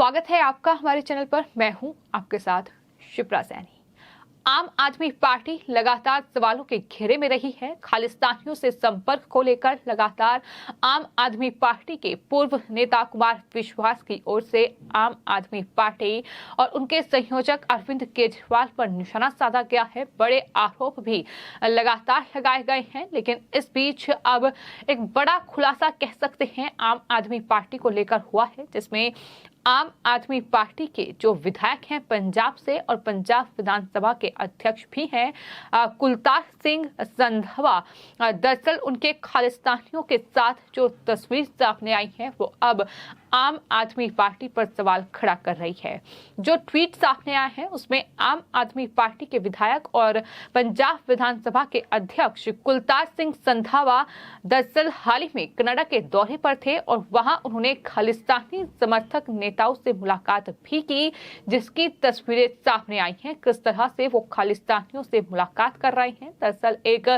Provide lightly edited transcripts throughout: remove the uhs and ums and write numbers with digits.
स्वागत है आपका हमारे चैनल पर। मैं हूं आपके साथ शिप्रा सैनी। आम आदमी पार्टी लगातार सवालों के घेरे में रही है। खालिस्तानियों से संपर्क को लेकर लगातार आम आदमी पार्टी के पूर्व नेता कुमार विश्वास की ओर से आम आदमी पार्टी और उनके संयोजक अरविंद केजरीवाल पर निशाना साधा गया है। बड़े आरोप भी लगातार लगाए गए हैं, लेकिन इस बीच अब एक बड़ा खुलासा कह सकते हैं आम आदमी पार्टी को लेकर हुआ है, जिसमें आम आदमी पार्टी के जो विधायक हैं पंजाब से और पंजाब विधानसभा के अध्यक्ष भी हैं कुलतार सिंह संधवा, दरअसल उनके खालिस्तानियों के साथ जो तस्वीर सामने आई है वो अब आम आदमी पार्टी पर सवाल खड़ा कर रही है। जो ट्वीट सामने आया है उसमें आम आदमी पार्टी के विधायक और पंजाब विधानसभा के अध्यक्ष कुलतार सिंह संधवा दरअसल हाल ही में कनाडा के दौरे पर थे और वहां उन्होंने खालिस्तानी समर्थक नेताओं से मुलाकात भी की, जिसकी तस्वीरें सामने आई हैं। किस तरह से वो खालिस्तानियों से मुलाकात कर रहे हैं। दरअसल एक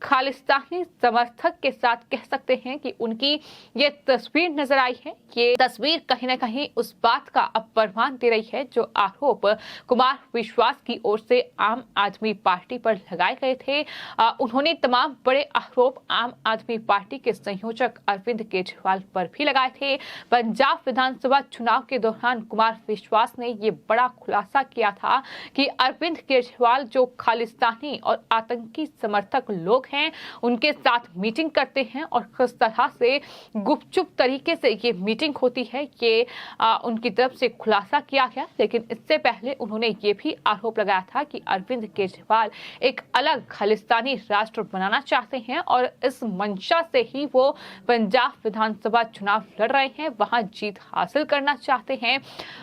खालिस्तानी समर्थक के साथ कह सकते हैं कि उनकी ये तस्वीर नजर आई है। ये तस्वीर कहीं ना कहीं उस बात का अपप्रमाण दे रही है जो आरोप कुमार विश्वास की ओर से आम आदमी पार्टी पर लगाए गए थे। उन्होंने तमाम बड़े आरोप आम आदमी पार्टी के संयोजक अरविंद केजरीवाल पर भी लगाए थे। पंजाब विधानसभा चुनाव के दौरान कुमार विश्वास ने ये बड़ा खुलासा किया था कि अरविंद केजरीवाल जो खालिस्तानी और आतंकी समर्थक लोग हैं उनके साथ मीटिंग करते हैं और किस तरह से गुपचुप तरीके से ये मीटिंग होती है, ये उनकी तरफ से खुलासा किया गया। लेकिन इससे पहले उन्होंने ये भी आरोप लगाया था कि अरविंद केजरीवाल एक अलग खालिस्तानी राष्ट्र बनाना चाहते हैं और इस मंशा से ही वो पंजाब विधानसभा चुनाव लड़ रहे हैं, वहां जीत हासिल करना चाहते हैं।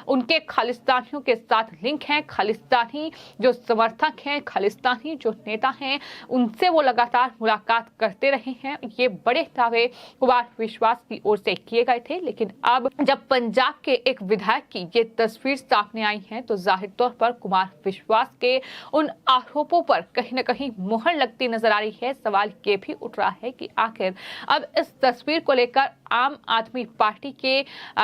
उनके खालिस्तानियों के साथ लिंक हैं, खालिस्तानी जो समर्थक हैं, खालिस्तानी जो नेता हैं, उनसे वो लगातार मुलाकात करते रहे हैं। ये बड़े दावे कुमार विश्वास की ओर से किए गए थे, लेकिन अब जब पंजाब के एक विधायक की ये तस्वीर सामने आई है तो जाहिर तौर पर कुमार विश्वास के उन आरोपों पर कहीं न कहीं मुहर लगती नजर आ रही है। सवाल ये भी उठ रहा है कि आखिर अब इस तस्वीर को लेकर आम आदमी पार्टी के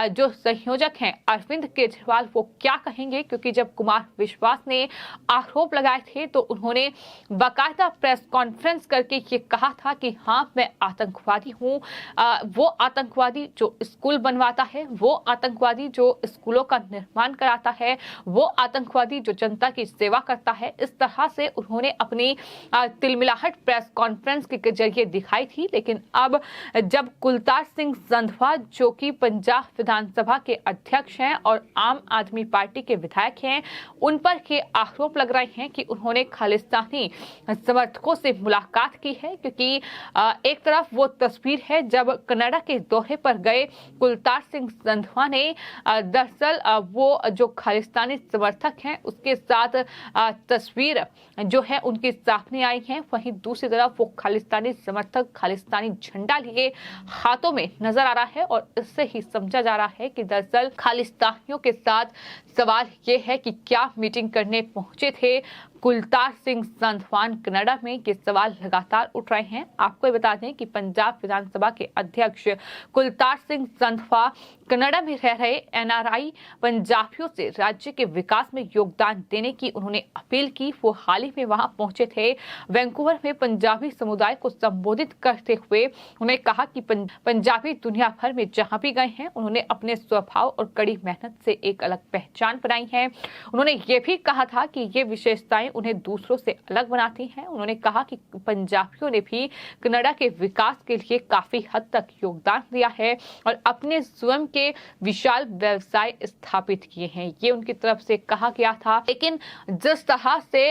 जो संयोजक हैं अरविंद केजरीवाल वो क्या कहेंगे, क्योंकि जब कुमार विश्वास ने आरोप लगाए थे तो उन्होंने बाकायदा प्रेस कॉन्फ्रेंस करके ये कहा था कि हाँ मैं आतंकवादी हूँ। वो आतंकवादी जो स्कूल बनवाता है, वो आतंकवादी जो स्कूलों का निर्माण कराता है, वो आतंकवादी जो जनता की सेवा करता है। इस तरह से उन्होंने अपनी तिलमिलाहट प्रेस कॉन्फ्रेंस के जरिए दिखाई थी। लेकिन अब जब कुलतार सिंह संधवा जो कि पंजाब विधानसभा के अध्यक्ष हैं और आम आदमी पार्टी के विधायक हैं, उन पर के आरोप लग रहे हैं कि उन्होंने खालिस्तानी समर्थकों से मुलाकात की है, क्योंकि एक तरफ वो तस्वीर है जब कनाडा के दौरे पर गए कुलतार सिंह संधवा ने दरअसल वो जो खालिस्तानी समर्थक हैं उसके साथ तस्वीर जो है उनके सामने आई है। वहीं दूसरी तरफ वो खालिस्तानी समर्थक खालिस्तानी झंडा लिए हाथों में नजर आ रहा है और इससे ही समझा जा रहा है कि दरअसल खालिस्तानियों के साथ सवाल ये है कि क्या मीटिंग करने पहुंचे थे कुलतार सिंह संधवा कनाडा में। ये सवाल लगातार उठ रहे हैं। आपको बता दें कि पंजाब विधानसभा के अध्यक्ष कुलतार सिंह संधवा कनाडा में रह रहे एनआरआई पंजाबियों से राज्य के विकास में योगदान देने की उन्होंने अपील की। वो हाल ही में वहां पहुंचे थे। वैंकूवर में पंजाबी समुदाय को संबोधित करते हुए उन्होंने कहा कि पंजाबी दुनिया भर में जहां भी गए हैं उन्होंने अपने स्वभाव और कड़ी मेहनत से एक अलग पहचान बनाई है। उन्होंने ये भी कहा था कि ये विशेषताएं उन्हें दूसरों से अलग बनाती हैं। उन्होंने कहा कि पंजाबियों ने भी कनाडा के विकास के लिए काफी हद तक योगदान दिया है और अपने स्वयं के विशाल व्यवसाय स्थापित किए हैं। ये उनकी तरफ से कहा गया था। लेकिन जिस तरह से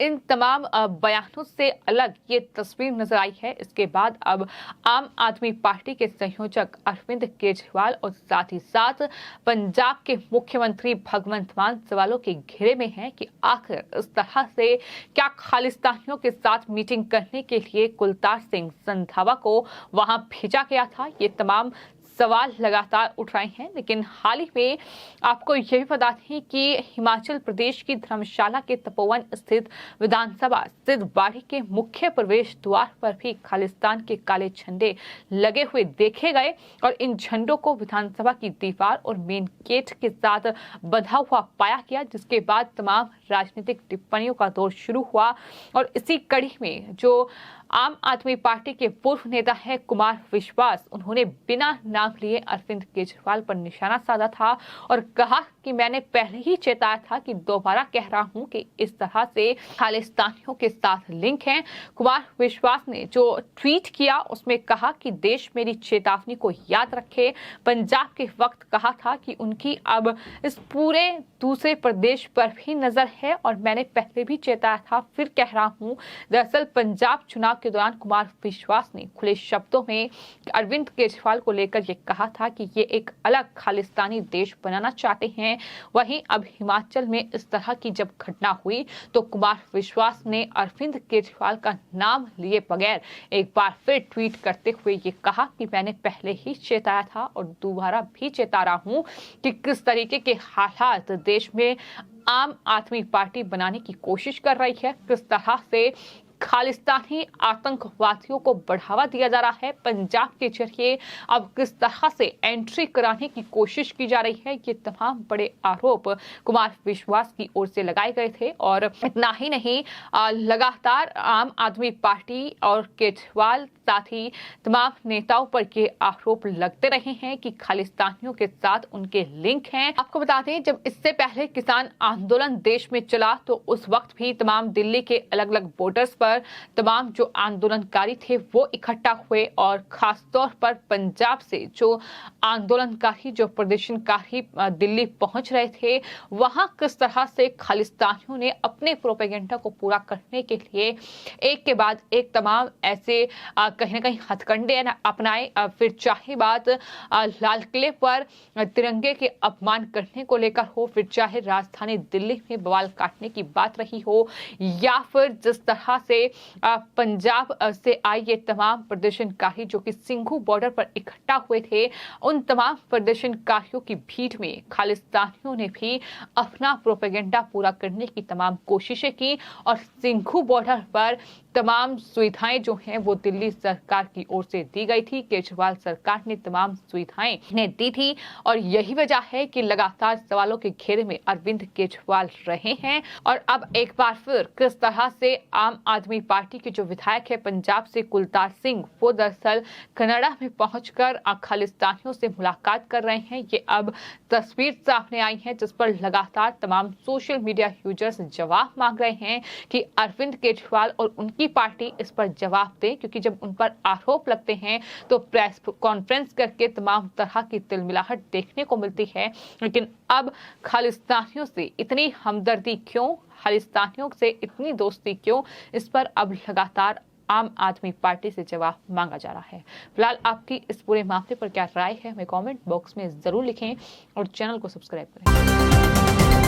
इन तमाम बयानों से अलग ये तस्वीर नजर आई है, इसके बाद अब आम आदमी पार्टी के संयोजक अरविंद केजरीवाल और साथ ही साथ पंजाब के मुख्यमंत्री भगवंत मान सवालों के घेरे में हैं कि आखिर इस तरह से क्या खालिस्तानियों के साथ मीटिंग करने के लिए कुलतार सिंह संधवा को वहां भेजा गया था। ये तमाम सवाल लगातार उठ रहे हैं। लेकिन हाल ही में आपको यह भी बता दें कि हिमाचल प्रदेश की धर्मशाला के तपोवन स्थित विधानसभा स्थित बाड़ी के मुख्य प्रवेश द्वार पर भी खालिस्तान के काले झंडे लगे हुए देखे गए और इन झंडों को विधानसभा की दीवार और मेन गेट के साथ बंधा हुआ पाया गया, जिसके बाद तमाम राजनीतिक टिप्पणियों का दौर शुरू हुआ। और इसी कड़ी में जो आम आदमी पार्टी के पूर्व नेता है कुमार विश्वास, उन्होंने बिना नाम लिए अरविंद केजरीवाल पर निशाना साधा था और कहा कि मैंने पहले ही चेताया था कि दोबारा कह रहा हूं कि इस तरह से खालिस्तानियों के साथ लिंक है। कुमार विश्वास ने जो ट्वीट किया उसमें कहा कि देश मेरी चेतावनी को याद रखे। पंजाब के वक्त कहा था कि उनकी अब इस पूरे दूसरे प्रदेश पर भी नजर है और मैंने पहले भी चेताया था, फिर कह रहा हूं। दरअसल पंजाब चुनाव के दौरान कुमार विश्वास ने खुले शब्दों में अरविंद केजरीवाल को लेकर यह कहा था कि ये एक अलग खालिस्तानी देश बनाना चाहते हैं। वहीं अब हिमाचल में इस तरह की जब घटना हुई तो कुमार विश्वास ने अरविंद केजरीवाल का नाम लिए बगैर एक बार फिर ट्वीट करते हुए ये कहा कि मैंने पहले ही चेताया था और दोबारा भी चेता रहा हूं कि किस तरीके के हालात देश में आम आदमी पार्टी बनाने की कोशिश कर रही है, किस तरह से खालिस्तानी आतंकवादियों को बढ़ावा दिया जा रहा है। पंजाब के जरिए अब किस तरह से एंट्री कराने की कोशिश की जा रही है, ये तमाम बड़े आरोप कुमार विश्वास की ओर से लगाए गए थे। और इतना ही नहीं, लगातार आम आदमी पार्टी और केजरीवाल साथ ही तमाम नेताओं पर ये आरोप लगते रहे हैं कि खालिस्तानियों के साथ उनके लिंक हैं। आपको बता दें, जब इससे पहले किसान आंदोलन देश में चला तो उस वक्त भी तमाम दिल्ली के अलग अलग बॉर्डर्स पर तमाम जो आंदोलनकारी थे वो इकट्ठा हुए और खासतौर पर पंजाब से जो आंदोलनकारी, जो प्रदर्शनकारी दिल्ली पहुंच रहे थे, वहां किस तरह से खालिस्तानियों ने अपने प्रोपेगेंडा को पूरा करने के लिए एक के बाद एक तमाम ऐसे कहीं ना कहीं हथकंडे अपनाए। फिर चाहे बात लाल किले पर तिरंगे के अपमान करने को लेकर हो, फिर चाहे राजधानी दिल्ली में बवाल काटने की बात रही हो, या फिर जिस तरह से पंजाब से आए ये तमाम प्रदर्शनकारी जो कि सिंघू बॉर्डर पर इकट्ठा हुए थे, उन तमाम प्रदर्शनकारियों की भीड़ में खालिस्तानियों ने भी अपना प्रोपेगेंडा पूरा करने की तमाम कोशिशें की और सिंघू बॉर्डर पर तमाम सुविधाएं जो हैं वो दिल्ली सरकार की ओर से दी गई थी। केजरीवाल सरकार ने तमाम सुविधाएं इन्हें दी थी और यही वजह है कि लगातार सवालों के घेरे में अरविंद केजरीवाल रहे हैं। और अब एक बार फिर किस तरह से आम आदमी पार्टी के जो विधायक है पंजाब से कुलतार सिंह, वो दरअसल कनाडा में पहुंचकर खालिस्तानियों से मुलाकात कर रहे हैं। ये अब तस्वीर सामने आई है जिस पर लगातार तमाम सोशल मीडिया यूजर्स जवाब मांग रहे हैं कि अरविंद केजरीवाल और उनकी पार्टी इस पर जवाब दे, क्योंकि जब उन पर आरोप लगते हैं तो प्रेस कॉन्फ्रेंस करके तमाम तरह की तिलमिलाहट देखने को मिलती है। लेकिन अब खालिस्तानियों से इतनी हमदर्दी क्यों, खालिस्तानियों से इतनी दोस्ती क्यों, इस पर अब लगातार आम आदमी पार्टी से जवाब मांगा जा रहा है। फिलहाल आपकी इस पूरे मामले पर क्या राय है, हमें कमेंट बॉक्स में जरूर लिखें और चैनल को सब्सक्राइब करें।